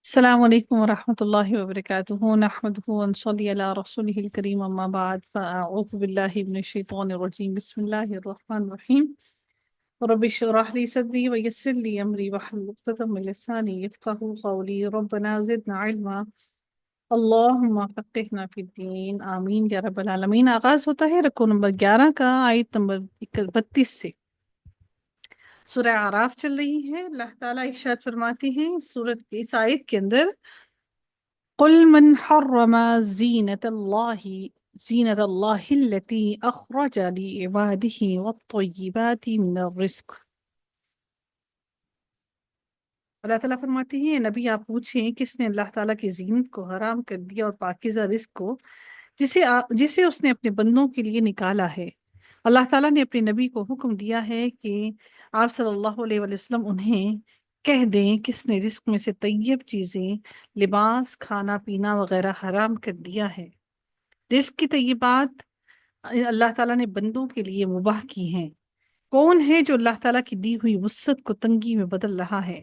السلام علیکم ورحمۃ اللہ وبرکاتہ نحمده ونصلی علی رسوله الکریم اما بعد فاعوذ باللہ من الشیطان الرجیم بسم اللہ الرحمن الرحیم رب اشرح لي صدری ویسر لي امری واحلل عقدۃ من لسانی یفقهوا قولی ربنا زدنا علما اللہم فقہنا فی الدین آمین یا رب العالمین۔ آغاز ہوتا ہے رکوع نمبر 11 کا، آیت نمبر 32 سے۔ سورہ اعراف چل رہی ہے۔ اللہ تعالیٰ ارشاد فرماتے ہیں سورت کی اس آیت کے اندر، قل من حرم زینت اللہ التي اخرج لعباده والطیبات من الرزق۔ اللہ تعالیٰ فرماتے ہیں نبی آپ پوچھیں کس نے اللہ تعالیٰ کی زینت کو حرام کر دیا اور پاکیزہ رزق کو جسے اس نے اپنے بندوں کے لیے نکالا ہے۔ اللہ تعالیٰ نے اپنے نبی کو حکم دیا ہے کہ آپ صلی اللہ علیہ وآلہ وسلم انہیں کہہ دیں کس نے رزق میں سے طیب چیزیں، لباس، کھانا پینا وغیرہ حرام کر دیا ہے۔ رزق کی طیبات اللہ تعالیٰ نے بندوں کے لیے مباح کی ہیں۔ کون ہے جو اللہ تعالیٰ کی دی ہوئی وسعت کو تنگی میں بدل رہا ہے؟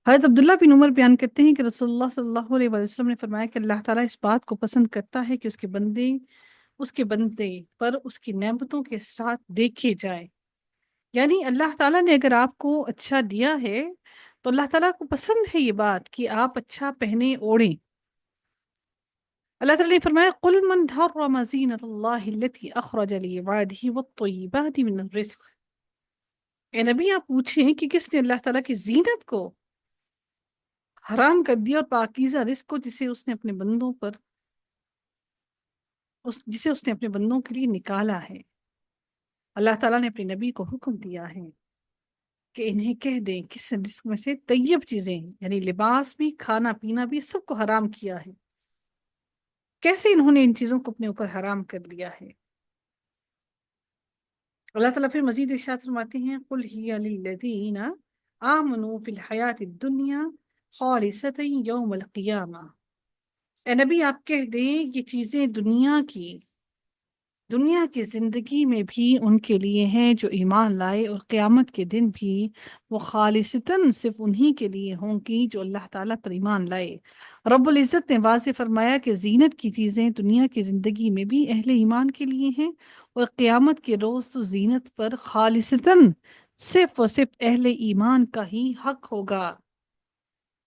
حضرت عبداللہ بن عمر بیان کرتے ہیں کہ رسول اللہ صلی اللہ علیہ وآلہ وسلم نے فرمایا کہ اللہ تعالیٰ اس بات کو پسند کرتا ہے کہ اس کے بندے پر اس کی نعمتوں کے ساتھ دیکھے جائے۔ یعنی اللہ تعالیٰ نے اگر آپ کو اچھا دیا ہے تو اللہ تعالیٰ کو پسند ہے یہ بات کہ آپ اچھا پہنے اوڑھیں۔ اللہ تعالیٰ نے فرمایا قل من حرم زینت اللہ التي اخرج لعباده والطیبات من الرزق۔ اے نبی آپ پوچھیں کہ کس نے اللہ تعالیٰ کی زینت کو حرام کر دیا اور پاکیزہ رزق کو جسے اس نے اپنے بندوں کے لیے نکالا ہے۔ اللہ تعالیٰ نے اپنے نبی کو حکم دیا ہے کہ انہیں کہہ دیں کس رزق میں سے طیب چیزیں، یعنی لباس بھی، کھانا پینا بھی، سب کو حرام کیا ہے۔ کیسے انہوں نے ان چیزوں کو اپنے اوپر حرام کر لیا ہے؟ اللہ تعالیٰ پھر مزید ارشاد فرماتے ہیں قل ہی للذین آمنوا فی الحیات الدنیا خالصۃ یوم القیامہ۔ اے نبی آپ کہہ دیں یہ چیزیں دنیا کی زندگی میں بھی ان کے لیے ہیں جو ایمان لائے، اور قیامت کے دن بھی وہ خالصتاً صرف انہی کے لیے ہوں گی جو اللہ تعالیٰ پر ایمان لائے۔ رب العزت نے واضح فرمایا کہ زینت کی چیزیں دنیا کی زندگی میں بھی اہل ایمان کے لیے ہیں، اور قیامت کے روز تو زینت پر خالصتاً صرف اور صرف اہل ایمان کا ہی حق ہوگا۔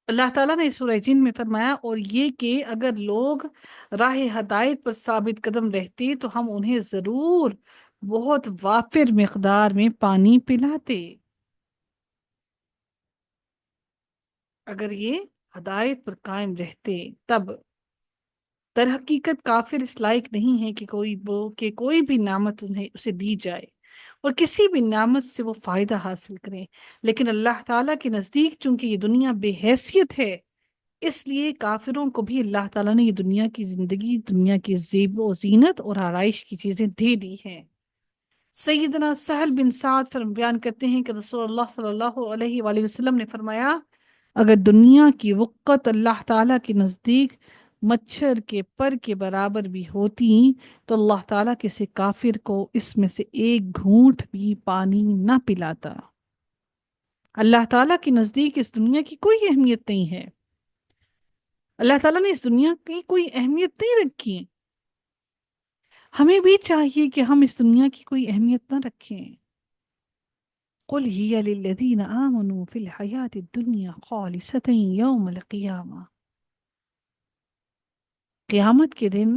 اللہ تعالیٰ نے سورہ جن میں فرمایا اور یہ کہ اگر لوگ راہ ہدایت پر ثابت قدم رہتے تو ہم انہیں ضرور بہت وافر مقدار میں پانی پلاتے۔ اگر یہ ہدایت پر قائم رہتے تب۔ در حقیقت کافر اس لائق نہیں ہے کہ کوئی بھی نعمت اسے دی جائے اور کسی بھی نعمت سے وہ فائدہ حاصل کریں، لیکن اللہ تعالیٰ کے نزدیک چونکہ یہ دنیا بے حیثیت ہے، اس لیے کافروں کو بھی اللہ تعالیٰ نے یہ دنیا کی زندگی، دنیا کی زیب و زینت اور آرائش کی چیزیں دے دی ہیں۔ سیدنا سہل بن سعد بیان کرتے ہیں کہ رسول اللہ صلی اللہ علیہ وآلہ وسلم نے فرمایا اگر دنیا کی وقت اللہ تعالیٰ کے نزدیک مچھر کے پر کے برابر بھی ہوتی تو اللہ تعالیٰ کسی کافر کو اس میں سے ایک گھونٹ بھی پانی نہ پلاتا۔ اللہ تعالیٰ کے نزدیک اس دنیا کی کوئی اہمیت نہیں ہے۔ اللہ تعالیٰ نے اس دنیا کی کوئی اہمیت نہیں رکھی۔ ہمیں بھی چاہیے کہ ہم اس دنیا کی کوئی اہمیت نہ رکھیں۔ قل ہی للذین آمنوا فی الحیات الدنیا خالصۃ یوم القیامہ۔ قیامت کے دن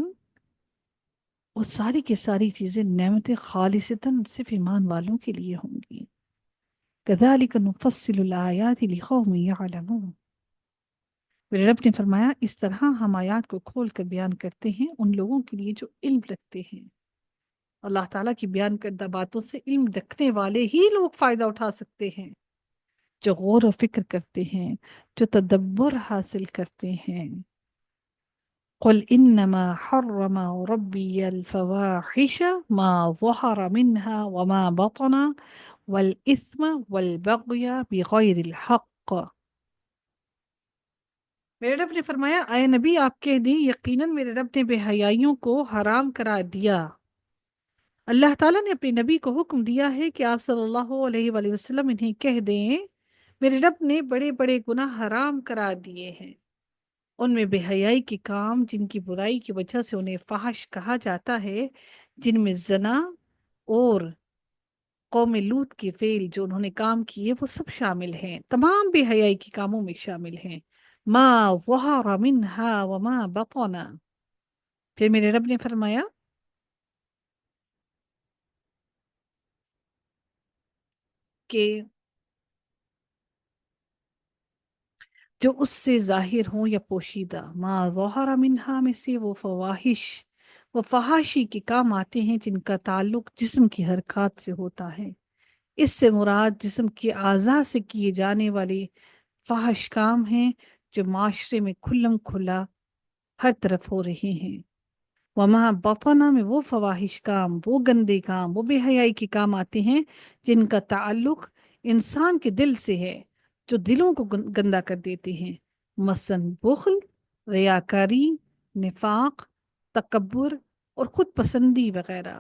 وہ ساری کی ساری چیزیں نعمتیں خالصتاً صرف ایمان والوں کے لیے ہوں گی۔ کذالک نفصل الآیات لقوم یعلمون۔ میرے رب نے فرمایا اس طرح ہم آیات کو کھول کر بیان کرتے ہیں ان لوگوں کے لیے جو علم رکھتے ہیں۔ اللہ تعالیٰ کی بیان کردہ باتوں سے علم رکھنے والے ہی لوگ فائدہ اٹھا سکتے ہیں، جو غور و فکر کرتے ہیں، جو تدبر حاصل کرتے ہیں۔ قل انما حرم ربی الفواحش ما ظہر منها وما بطن والاثم والبغی بغیر الحق۔ میرے رب نے فرمایا اے نبی آپ کہہ دیں یقیناً میرے رب نے بے حیائیوں کو حرام قرار دیا۔ اللہ تعالیٰ نے اپنے نبی کو حکم دیا ہے کہ آپ صلی اللہ علیہ وآلہ وسلم انہیں کہہ دیں میرے رب نے بڑے بڑے گناہ حرام قرار دیے ہیں، ان میں بے حیائی کے کام جن کی برائی کی وجہ سے انہیں فحش کہا جاتا ہے، جن میں زنا اور قوم لوط کے فعل جو انہوں نے کام کیے وہ سب شامل ہیں، تمام بے حیائی کے کاموں میں شامل ہیں۔ ما ظہر منہا وما بطن، پھر میرے رب نے فرمایا کہ جو اس سے ظاہر ہوں یا پوشیدہ، ما ظہر منہا میں سے وہ فواہش، وہ فحاشی کے کام آتے ہیں جن کا تعلق جسم کی حرکات سے ہوتا ہے۔ اس سے مراد جسم کے اعضاء سے کیے جانے والے فحش کام ہیں جو معاشرے میں کھلم کھلا ہر طرف ہو رہے ہیں۔ وہاں بطنہ میں وہ فواہش کام، وہ گندے کام، وہ بے حیائی کے کام آتے ہیں جن کا تعلق انسان کے دل سے ہے، جو دلوں کو گندا کر دیتے ہیں، مثلاً بخل، ریاکاری، نفاق، تکبر اور خود پسندی وغیرہ۔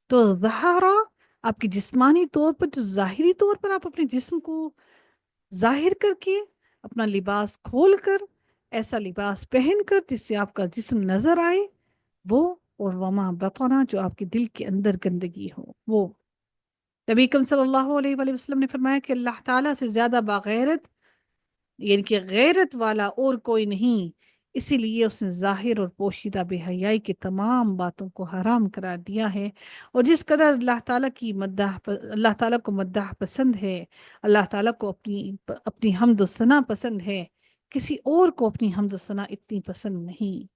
تو ظہارا آپ کی جسمانی طور پر، جو ظاہری طور پر آپ اپنے جسم کو ظاہر کر کے، اپنا لباس کھول کر، ایسا لباس پہن کر جس سے آپ کا جسم نظر آئے، وہ، اور وما بطنا جو آپ کے دل کے اندر گندگی ہو وہ۔ نبی اکرم صلی اللہ علیہ وآلہ وسلم نے فرمایا کہ اللہ تعالیٰ سے زیادہ باغیرت، یعنی کہ غیرت والا اور کوئی نہیں، اسی لیے اس نے ظاہر اور پوشیدہ بے حیائی کی تمام باتوں کو حرام قرار دیا ہے۔ اور جس قدر اللہ تعالیٰ کی مدح، اللہ تعالیٰ کو مدح پسند ہے، اللہ تعالیٰ کو اپنی حمد و ثنا پسند ہے، کسی اور کو اپنی حمد و ثنا اتنی پسند نہیں۔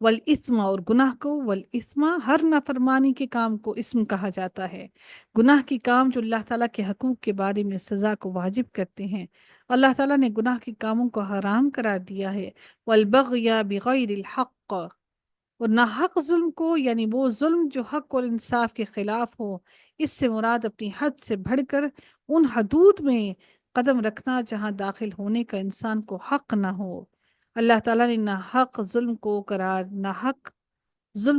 والاسم، اور گناہ کو، والاسم ہر نافرمانی کے کام کو اسم کہا جاتا ہے۔ گناہ کے کام جو اللہ تعالیٰ کے حقوق کے بارے میں سزا کو واجب کرتے ہیں، اللہ تعالیٰ نے گناہ کے کاموں کو حرام قرار دیا ہے۔ والبغی بغیر الحق، اور ناحق ظلم کو، یعنی وہ ظلم جو حق اور انصاف کے خلاف ہو، اس سے مراد اپنی حد سے بڑھ کر ان حدود میں قدم رکھنا جہاں داخل ہونے کا انسان کو حق نہ ہو۔ اللہ تعالیٰ نے ناحق ظلم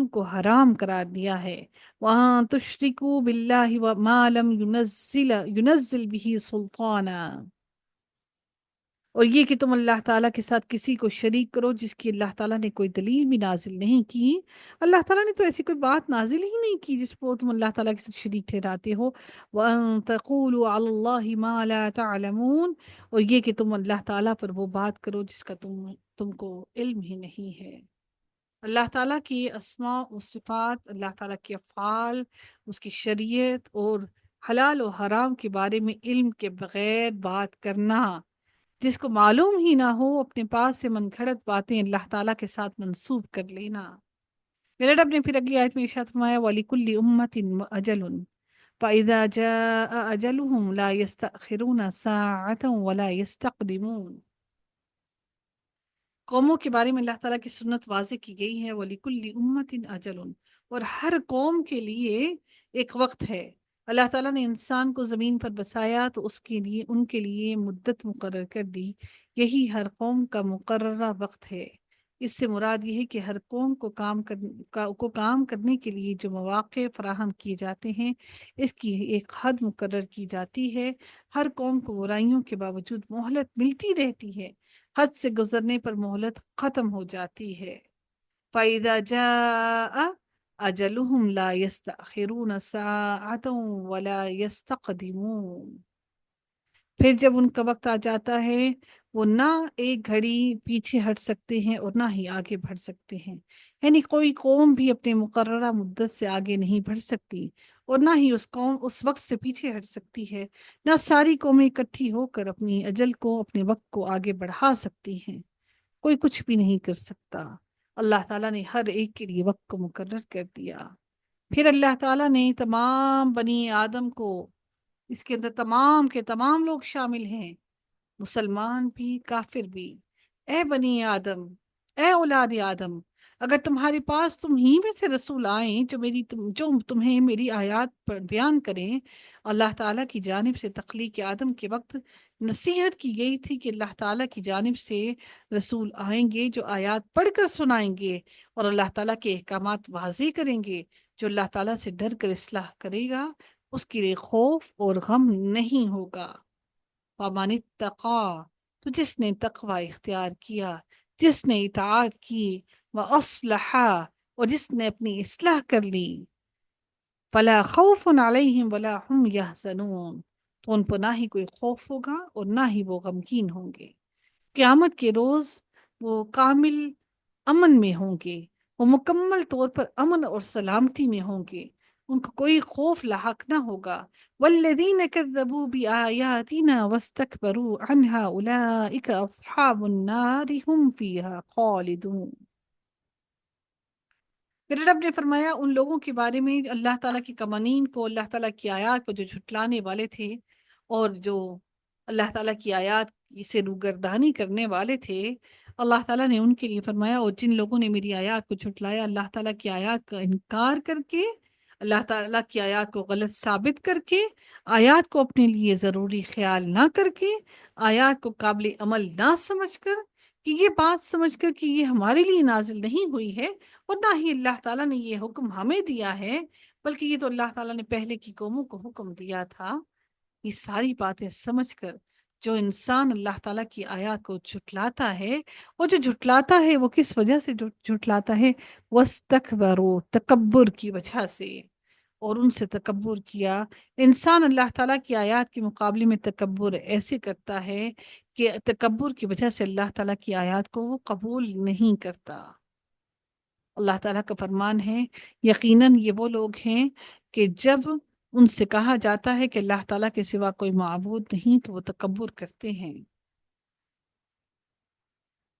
کو حرام قرار دیا ہے۔ وہاں تشرکو باللہ وما لم ينزل به سلطانا، اور یہ کہ تم اللہ تعالیٰ کے ساتھ کسی کو شریک کرو جس کی اللہ تعالیٰ نے کوئی دلیل بھی نازل نہیں کی۔ اللہ تعالیٰ نے تو ایسی کوئی بات نازل ہی نہیں کی جس پر تم اللہ تعالیٰ کے ساتھ شریک ٹھہراتے ہو۔ وَأَن تَقُولُوا عَلَى اللَّهِ مَا لَا تَعْلَمُونَ، اور یہ کہ تم اللہ تعالیٰ پر وہ بات کرو جس کا تم کو علم ہی نہیں ہے۔ اللہ تعالیٰ کی اسماء و صفات، اللہ تعالیٰ کے افعال، اس کی شریعت اور حلال و حرام کے بارے میں علم کے بغیر بات کرنا، جس کو معلوم ہی نہ ہو اپنے پاس سے من گھڑت باتیں اللہ تعالیٰ کے ساتھ منسوب کر لینا۔ میرے رب نے پھر اگلی آیت میں ارشاد فرمایا وَلِكُلِّ أُمَّةٍ أَجَلٌ فَإِذَا جَاءَ أَجَلُهُمْ لَا يَسْتَأْخِرُونَ سَاعَةً وَلَا يَسْتَقْدِمُونَ۔ قوموں کے بارے میں اللہ تعالیٰ کی سنت واضح کی گئی ہے، وَلِكُلِّ أُمَّةٍ أَجَلٌ، اور ہر قوم کے لیے ایک وقت ہے۔ اللہ تعالیٰ نے انسان کو زمین پر بسایا تو اس کے لیے، ان کے لیے مدت مقرر کر دی، یہی ہر قوم کا مقررہ وقت ہے۔ اس سے مراد یہ ہے کہ ہر قوم کو کام کرنے کے لیے جو مواقع فراہم کیے جاتے ہیں، اس کی ایک حد مقرر کی جاتی ہے۔ ہر قوم کو برائیوں کے باوجود مہلت ملتی رہتی ہے، حد سے گزرنے پر مہلت ختم ہو جاتی ہے۔ فَإِذَا جَاءَ أَجَلُهُمْ لَا يَسْتَأْخِرُونَ سَاعَةً وَلَا يَسْتَقْدِمُونَ، پھر جب ان کا وقت آ جاتا ہے، وہ نہ ایک گھڑی پیچھے ہٹ سکتے ہیں اور نہ ہی آگے بڑھ سکتے ہیں۔ یعنی کوئی قوم بھی اپنے مقررہ مدت سے آگے نہیں بڑھ سکتی، اور نہ ہی اس قوم اس وقت سے پیچھے ہٹ سکتی ہے۔ نہ ساری قومیں اکٹھی ہو کر اپنی اجل کو، اپنے وقت کو آگے بڑھا سکتی ہیں۔ کوئی کچھ بھی نہیں کر سکتا۔ اللہ تعالیٰ نے ہر ایک کے لیے وقت کو مقرر کر دیا۔ پھر اللہ تعالیٰ نے تمام بنی آدم کو، اس کے اندر تمام کے تمام لوگ شامل ہیں، مسلمان بھی کافر بھی، اے بنی آدم، اے اولاد آدم، اگر تمہارے پاس تم ہی میں سے رسول آئیں جو تمہیں میری آیات پر بیان کریں۔ اللہ تعالیٰ کی جانب سے تخلیق آدم کے وقت نصیحت کی گئی تھی کہ اللہ تعالیٰ کی جانب سے رسول آئیں گے جو آیات پڑھ کر سنائیں گے اور اللہ تعالیٰ کے احکامات واضح کریں گے۔ جو اللہ تعالیٰ سے ڈر کر اصلاح کرے گا، اس کے لیے خوف اور غم نہیں ہوگا۔ فمن اتقا، تو جس نے تقوی اختیار کیا، جس نے اطاعت کی، واصلحا، اور جس نے اپنی اصلاح کر لی، فلا خوف علیہم ولا هم یحزنون، تو ان پر نہ ہی کوئی خوف ہوگا اور نہ ہی وہ غمگین ہوں گے۔ قیامت کے روز وہ کامل امن میں ہوں گے، وہ مکمل طور پر امن اور سلامتی میں ہوں گے، ان کو کوئی خوف لاحق نہ ہوگا۔ والذین کذبوا بآیاتنا واستکبروا عنها اولئک اصحاب النار هم فیہا خالدون۔ میرے رب نے فرمایا ان لوگوں کے بارے میں اللہ تعالیٰ کی قوانین کو، اللہ تعالیٰ کی آیات کو جو جھٹلانے والے تھے اور جو اللہ تعالیٰ کی آیات سے روگردانی کرنے والے تھے، اللہ تعالیٰ نے ان کے لیے فرمایا، اور جن لوگوں نے میری آیات کو جھٹلایا، اللہ تعالیٰ کی آیات کا انکار کر کے، اللہ تعالیٰ کی آیات کو غلط ثابت کر کے، آیات کو اپنے لیے ضروری خیال نہ کر کے، آیات کو قابل عمل نہ سمجھ کر، کہ یہ بات سمجھ کر کہ یہ ہمارے لیے نازل نہیں ہوئی ہے اور نہ ہی اللہ تعالیٰ نے یہ حکم ہمیں دیا ہے، بلکہ یہ تو اللہ تعالیٰ نے پہلے کی قوموں کو حکم دیا تھا۔ یہ ساری باتیں سمجھ کر جو انسان اللہ تعالیٰ کی آیات کو جھٹلاتا ہے، اور جو جھٹلاتا ہے وہ کس وجہ سے جھٹلاتا ہے؟ وَاسْتَكْبَرُوا، تکبر کی وجہ سے، اور ان سے تکبر کیا۔ انسان اللہ تعالیٰ کی آیات کے مقابلے میں تکبر ایسے کرتا ہے کہ تکبر کی وجہ سے اللہ تعالیٰ کی آیات کو وہ قبول نہیں کرتا۔ اللہ تعالیٰ کا فرمان ہے، یقیناً یہ وہ لوگ ہیں کہ جب ان سے کہا جاتا ہے کہ اللہ تعالیٰ کے سوا کوئی معبود نہیں تو وہ تکبر کرتے ہیں۔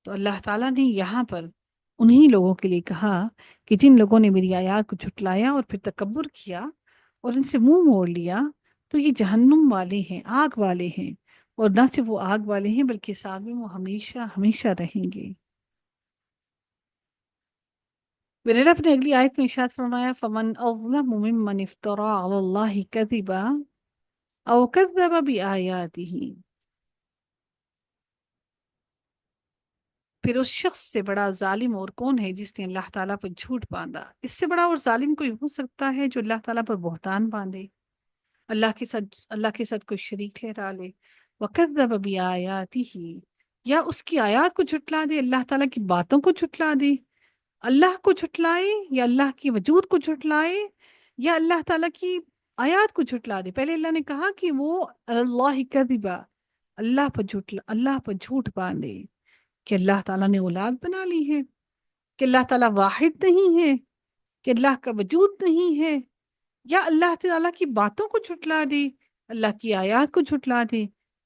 تو اللہ تعالیٰ نے یہاں پر انہی لوگوں کے لیے کہا کہ جن لوگوں نے میری آیات کو جھٹلایا اور پھر تکبر کیا اور ان سے منہ موڑ لیا، تو یہ جہنم والے ہیں، آگ والے ہیں، اور نہ صرف وہ آگ والے ہیں بلکہ اس آگ میں وہ ہمیشہ ہمیشہ رہیں گے۔ میرے رب نے اگلی آیت میں ارشاد فرمایا، فمن اظلم ممن افترى على الله كذبا او كذب بآیاته، پھر اس شخص سے بڑا ظالم اور کون ہے جس نے اللہ تعالیٰ پر جھوٹ باندھا؟ اس سے بڑا اور ظالم کوئی ہو سکتا ہے جو اللہ تعالیٰ پر بہتان باندھے، اللہ کے ساتھ کوئی شریک ٹھہرا لے؟ وَكَذَّبَ بِآيَاتِهِ، یا اس کی آیات کو جھٹلا دے، اللہ تعالیٰ کی باتوں کو جھٹلا دے، اللہ کو جھٹلائے یا اللہ کی وجود کو جھٹلائے یا اللہ تعالیٰ کی آیات کو جھٹلا دے۔ پہلے اللہ نے کہا کہ وہ اللہ کذبا، اللہ پر جھوٹ باندھے کہ اللہ تعالیٰ نے اولاد بنا لی ہے، کہ اللہ تعالیٰ واحد نہیں ہے، کہ اللہ کا وجود نہیں ہے، یا اللہ تعالیٰ کی باتوں کو جھٹلا دے، اللہ کی آیات کو جھٹلا دے۔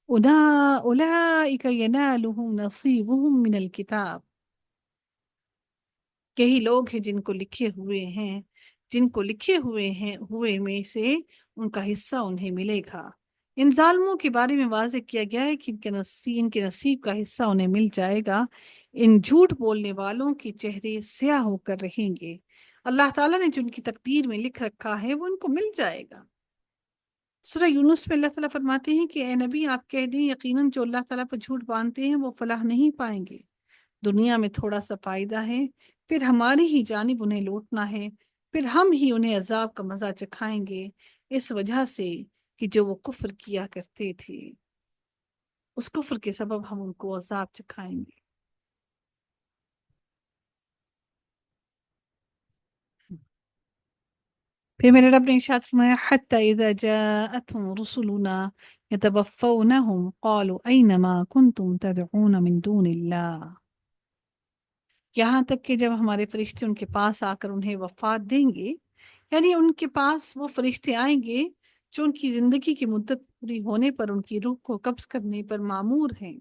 اولئک ینالہم نصیبہم من الکتاب، یہی لوگ ہیں جن کو لکھے ہوئے میں سے ان کا حصہ انہیں ملے گا۔ ان ظالموں کے بارے میں واضح کیا گیا ہے کہ ان کے نصیب کا حصہ انہیں مل جائے گا۔ ان جھوٹ بولنے والوں کے چہرے سیاہ ہو کر رہیں گے۔ اللہ تعالیٰ نے جن کی تقدیر میں لکھ رکھا ہے وہ ان کو مل جائے گا۔ سورہ یونس میں اللہ تعالیٰ فرماتے ہیں کہ اے نبی آپ کہہ دیں، یقیناً جو اللہ تعالیٰ پر جھوٹ باندھتے ہیں وہ فلاح نہیں پائیں گے، دنیا میں تھوڑا سا فائدہ ہے، پھر ہماری ہی جانب انہیں لوٹنا ہے، پھر ہم ہی انہیں عذاب کا مزہ چکھائیں گے، اس وجہ سے کہ جو وہ کفر کیا کرتے تھے، اس کفر کے سبب ہم ان کو عذاب چکھائیں گے۔ پھر میرے رب نے ارشاد فرمایا، حتی اذا جاءتهم رسلنا يتوفونهم قالوا اینما کنتم تدعون من دون اللہ، یہاں تک کہ جب ہمارے فرشتے ان کے پاس آ کر انہیں وفات دیں گے، یعنی ان کے پاس وہ فرشتے آئیں گے جو ان کی زندگی کی مدت پوری ہونے پر ان کی روح کو قبض کرنے پر مامور ہیں۔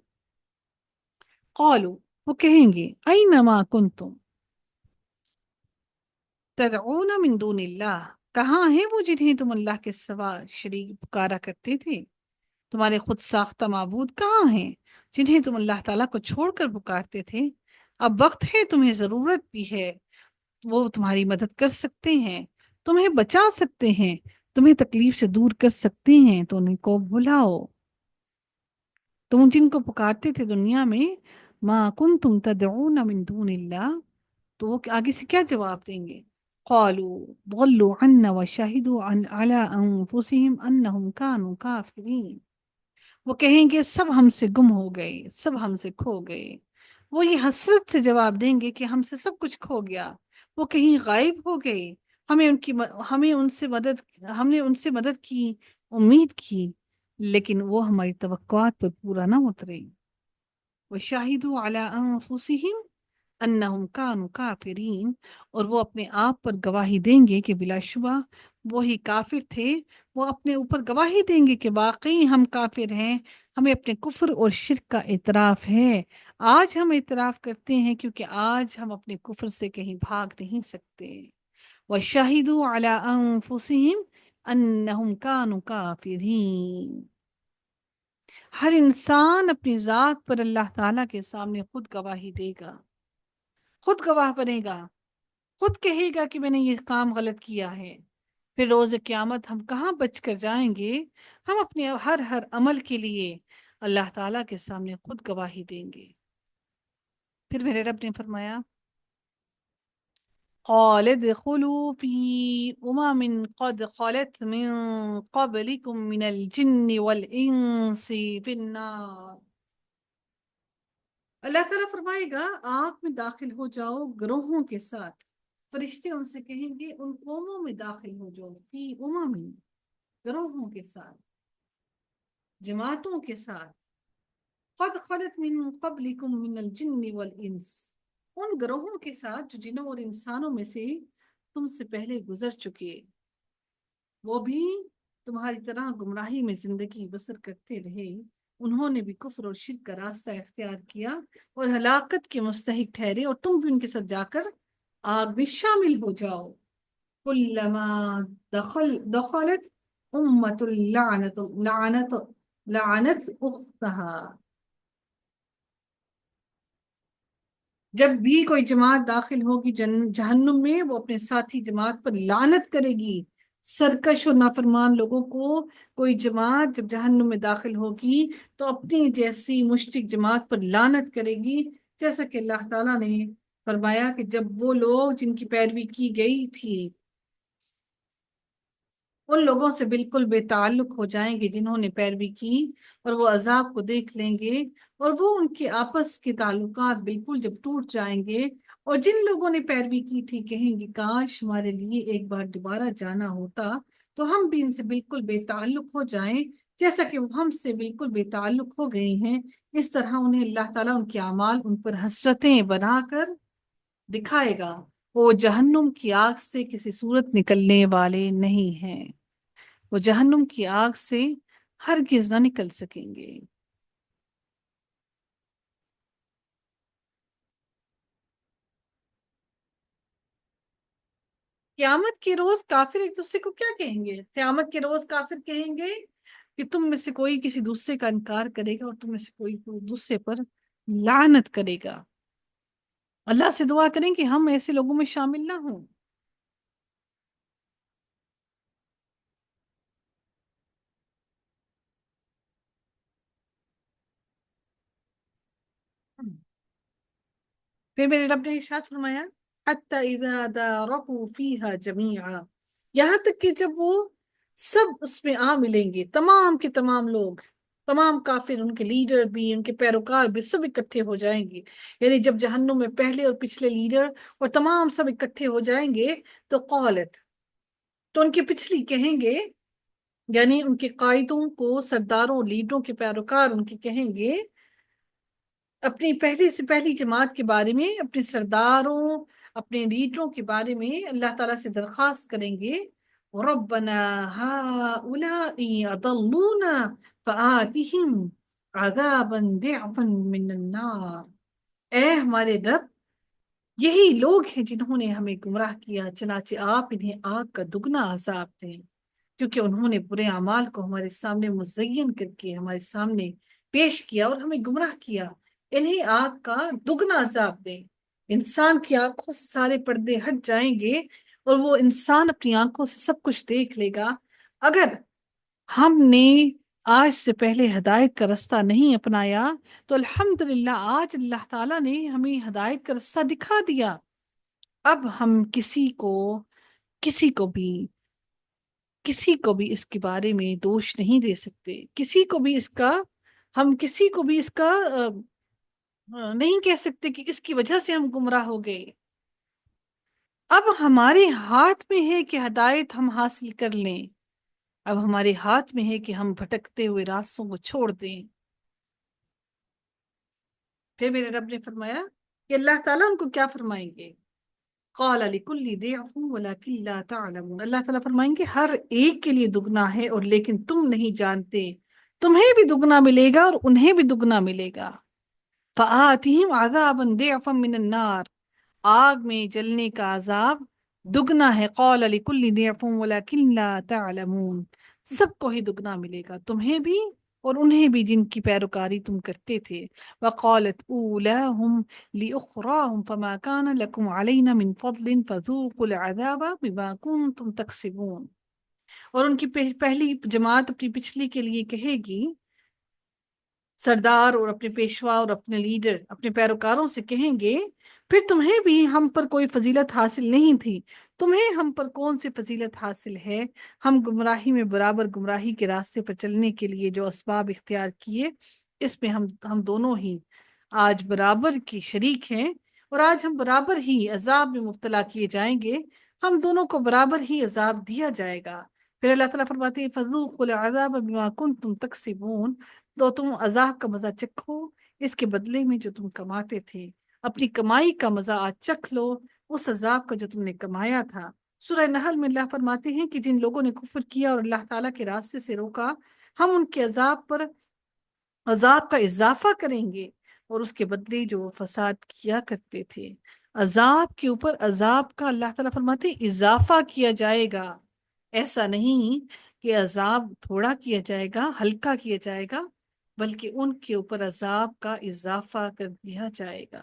قالوا، وہ کہیں گے، اینما کنتم تدعون من دون اللہ، کہاں ہیں وہ جنہیں تم اللہ کے سوا شریک پکارا کرتے تھے؟ تمہارے خود ساختہ معبود کہاں ہیں جنہیں تم اللہ تعالیٰ کو چھوڑ کر پکارتے تھے؟ اب وقت ہے، تمہیں ضرورت بھی ہے، وہ تمہاری مدد کر سکتے ہیں، تمہیں بچا سکتے ہیں، تمہیں تکلیف سے دور کر سکتے ہیں، تو ان کو بلاؤ۔ تم جن کو پکارتے تھے دنیا میں، ما کنتم تدعون من دون اللہ، تو وہ آگے سے کیا جواب دیں گے؟ قالوا ضلوا عنا وشهدوا عن على انفسهم انهم كانوا كافرين، وہ کہیں گے سب ہم سے گم ہو گئے، سب ہم سے کھو گئے۔ وہ یہ حسرت سے جواب دیں گے کہ ہم سے سب کچھ کھو گیا، وہ کہیں غائب ہو گئے، ہمیں ان سے مدد ہم نے ان سے مدد کی، امید کی، لیکن وہ ہماری توقعات پر پورا نہ اترے۔ وَشَهِدُوا عَلَىٰ أَنفُسِهِمْ انہم کانوا کافرین، اور وہ اپنے آپ پر گواہی دیں گے کہ بلا شبہ وہی کافر تھے۔ وہ اپنے اوپر گواہی دیں گے کہ واقعی ہم کافر ہیں، ہمیں اپنے کفر اور شرک کا اعتراف ہے۔ آج ہم اعتراف کرتے ہیں کیونکہ آج ہم اپنے کفر سے کہیں بھاگ نہیں سکتے۔ وَشَهِدُوا عَلَىٰ أَنفُسِهِمْ انہم کانوا کافرین۔ ہر انسان اپنی ذات پر اللہ تعالیٰ کے سامنے خود گواہی دے گا، خود گواہ بنے گا، خود کہے گا کہ میں نے یہ کام غلط کیا ہے۔ پھر روز قیامت ہم کہاں بچ کر جائیں گے؟ ہم اپنے ہر عمل کے لیے اللہ تعالیٰ کے سامنے خود گواہی دیں گے۔ پھر میرے رب نے فرمایا قال ادخلوا في قد خلت من قبلكم من الجن والإنس في النار۔ اللہ تعالیٰ فرمائے گا آگ میں داخل ہو جاؤ گروہوں کے ساتھ۔ فرشتے ان سے کہیں گے ان قوموں میں داخل ہو جاؤ، فی گروہوں کے ساتھ، جماعتوں کے ساتھ۔ قد خلت من قبلکم من الجن والانس، ان گروہوں کے ساتھ جو جنوں اور انسانوں میں سے تم سے پہلے گزر چکے، وہ بھی تمہاری طرح گمراہی میں زندگی بسر کرتے رہے، انہوں نے بھی کفر اور شرک کا راستہ اختیار کیا اور ہلاکت کے مستحق ٹھہرے، اور تم بھی ان کے ساتھ جا کر آگ میں شامل ہو جاؤ۔ کلما دخلت امت لعنت اختها، جب بھی کوئی جماعت داخل ہوگی جہنم میں، وہ اپنے ساتھی جماعت پر لعنت کرے گی۔ سرکش اور نافرمان لوگوں کو کوئی جماعت جب جہنم میں داخل ہوگی تو اپنی جیسی مشرک جماعت پر لعنت کرے گی، جیسا کہ اللہ تعالیٰ نے فرمایا کہ جب وہ لوگ جن کی پیروی کی گئی تھی ان لوگوں سے بالکل بے تعلق ہو جائیں گے جنہوں نے پیروی کی، اور وہ عذاب کو دیکھ لیں گے، اور وہ ان کے آپس کے تعلقات بالکل جب ٹوٹ جائیں گے، اور جن لوگوں نے پیروی کی تھی کہیں گے کاش ہمارے لیے ایک بار دوبارہ جانا ہوتا تو ہم بھی ان سے بالکل بے تعلق ہو جائیں جیسا کہ وہ ہم سے بالکل بے تعلق ہو گئے ہیں۔ اس طرح انہیں اللہ تعالیٰ ان کے اعمال ان پر حسرتیں بنا کر دکھائے گا۔ وہ جہنم کی آگ سے کسی صورت نکلنے والے نہیں ہیں، وہ جہنم کی آگ سے ہرگز نہ نکل سکیں گے۔ قیامت کے روز کافر ایک دوسرے کو کیا کہیں گے؟ قیامت کے روز کافر کہیں گے کہ تم میں سے کوئی کسی دوسرے کا انکار کرے گا، اور تم میں سے کوئی دوسرے پر لعنت کرے گا۔ اللہ سے دعا کریں کہ ہم ایسے لوگوں میں شامل نہ ہوں۔ پھر میرے رب نے ارشاد فرمایا حتی اذا دارکوا فیہا جمیعا، یہاں تک کہ جب وہ سب اس میں آ ملیں گے، تمام کے تمام لوگ، تمام کافر، ان کے لیڈر بھی، ان کے پیروکار بھی، سب اکٹھے ہو جائیں گے۔ یعنی جب جہنم میں پہلے اور پچھلے لیڈر اور تمام سب اکٹھے ہو جائیں گے تو قالت، تو ان کے پچھلی کہیں گے، یعنی ان کے قائدوں کو، سرداروں، لیڈروں کے پیروکار ان کے کہیں گے اپنی پہلے سے پہلی جماعت کے بارے میں، اپنے سرداروں، اپنے لیڈروں کے بارے میں اللہ تعالیٰ سے درخواست کریں گے ربنا هؤلاء اضلونا فآتهم عذابا ضعفا من النار، اے ہمارے رب یہی لوگ ہیں جنہوں نے ہمیں گمراہ کیا، چنانچہ آپ انہیں آگ کا دگنا عذاب دیں، کیونکہ انہوں نے برے اعمال کو ہمارے سامنے مزین کر کے ہمارے سامنے پیش کیا اور ہمیں گمراہ کیا، انہیں آگ کا دگنا عذاب دیں۔ انسان کی آنکھوں سے سارے پردے ہٹ جائیں گے اور وہ انسان اپنی آنکھوں سے سب کچھ دیکھ لے گا۔ اگر ہم نے آج سے پہلے ہدایت کا رستہ نہیں اپنایا تو الحمدللہ آج اللہ تعالیٰ نے ہمیں ہدایت کا رستہ دکھا دیا۔ اب ہم کسی کو بھی کسی کو بھی اس کے بارے میں دوش نہیں دے سکتے، کسی کو بھی اس کا ہم کسی کو بھی اس کا نہیں کہہ سکتے کہ اس کی وجہ سے ہم گمراہ ہو گئے۔ اب ہمارے ہاتھ میں ہے کہ ہدایت ہم حاصل کر لیں، اب ہمارے ہاتھ میں ہے کہ ہم بھٹکتے ہوئے راستوں کو چھوڑ دیں۔ پھر میرے رب نے فرمایا کہ اللہ تعالیٰ ان کو کیا فرمائیں گے؟ قال لكل ضعف ولكن لا تعلمون، اللہ تعالیٰ فرمائیں گے ہر ایک کے لیے دگنا ہے، اور لیکن تم نہیں جانتے، تمہیں بھی دگنا ملے گا اور انہیں بھی دگنا ملے گا۔ فآتِهِمْ عَذَابًا ضِعْفًا مِّنَ النَّارِ، آگ میں جلنے کا عذاب دگنا ہے۔ قال لكل ضعف ولكن لا تعلمون، سب کو ہی دگنا ملے گا، تمہیں بھی اور انہیں بھی جن کی پیروکاری تم کرتے تھے۔ وقالت اولاہم لأخراہم فما كان لكم علينا من فضل فذوقوا العذاب بما كنتم تکسبون، اور ان کی پہلی جماعت اپنی پچھلی کے لیے کہے گی، سردار اور اپنے پیشوا اور اپنے لیڈر اپنے پیروکاروں سے کہیں گے، پھر تمہیں بھی ہم پر کوئی فضیلت حاصل نہیں تھی، تمہیں ہم پر کون سی فضیلت حاصل ہے؟ ہم گمراہی میں برابر گمراہی کے راستے پر چلنے کے لیے جو اسباب اختیار کیے، اس میں ہم دونوں ہی آج برابر کی شریک ہیں، اور آج ہم برابر ہی عذاب میں مبتلا کیے جائیں گے، ہم دونوں کو برابر ہی عذاب دیا جائے گا۔ پھر اللہ تعالیٰ فرماتے ہیں فَذُوقُوا الْعَذَابَ بِمَا كُنتُمْ تَكْسِبُونَ، تو تم عذاب کا مزہ چکھو اس کے بدلے میں جو تم کماتے تھے، اپنی کمائی کا مزہ آج چکھ لو اس عذاب کا جو تم نے کمایا تھا۔ سورہ نحل میں اللہ فرماتے ہیں کہ جن لوگوں نے کفر کیا اور اللہ تعالیٰ کے راستے سے روکا، ہم ان کے عذاب پر عذاب کا اضافہ کریں گے، اور اس کے بدلے جو وہ فساد کیا کرتے تھے، عذاب کے اوپر عذاب کا اللہ تعالیٰ فرماتے ہیں اضافہ کیا جائے گا۔ ایسا نہیں کہ عذاب تھوڑا کیا جائے گا، ہلکا کیا جائے گا، بلکہ ان کے اوپر عذاب کا اضافہ کر دیا جائے گا۔